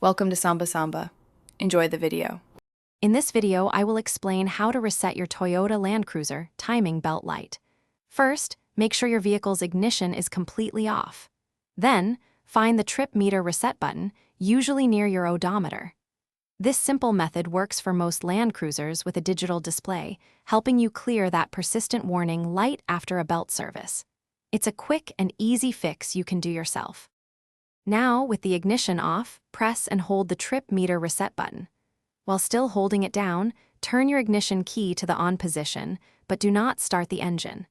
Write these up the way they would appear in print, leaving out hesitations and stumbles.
Welcome to Samba Samba. Enjoy the video. In this video, I will explain how to reset your Toyota Land Cruiser timing belt light. First, make sure your vehicle's ignition is completely off. Then, find the trip meter reset button, usually near your odometer. This simple method works for most Land Cruisers with a digital display, helping you clear that persistent warning light after a belt service. It's a quick and easy fix you can do yourself. Now, with the ignition off, press and hold the trip meter reset button. While still holding it down, turn your ignition key to the on position, but do not start the engine.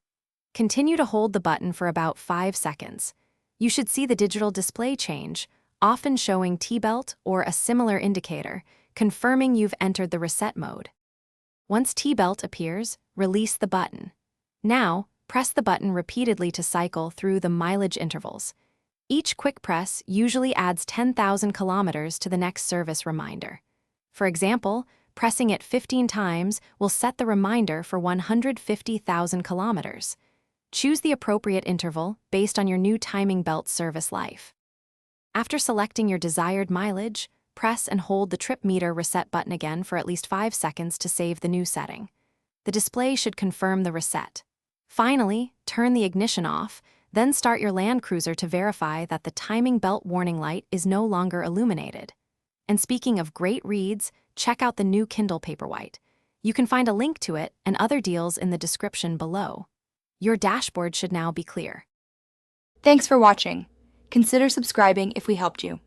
Continue to hold the button for about 5 seconds. You should see the digital display change, often showing T-belt or a similar indicator, confirming you've entered the reset mode. Once T-belt appears, release the button. Now, press the button repeatedly to cycle through the mileage intervals. Each quick press usually adds 10,000 kilometers to the next service reminder. For example, pressing it 15 times will set the reminder for 150,000 kilometers. Choose the appropriate interval based on your new timing belt service life. After selecting your desired mileage, press and hold the trip meter reset button again for at least 5 seconds to save the new setting. The display should confirm the reset. Finally, turn the ignition off, then start your Land Cruiser to verify that the timing belt warning light is no longer illuminated. And speaking of great reads, check out the new Kindle Paperwhite. You can find a link to it and other deals in the description below. Your dashboard should now be clear. Thanks for watching. Consider subscribing if we helped you.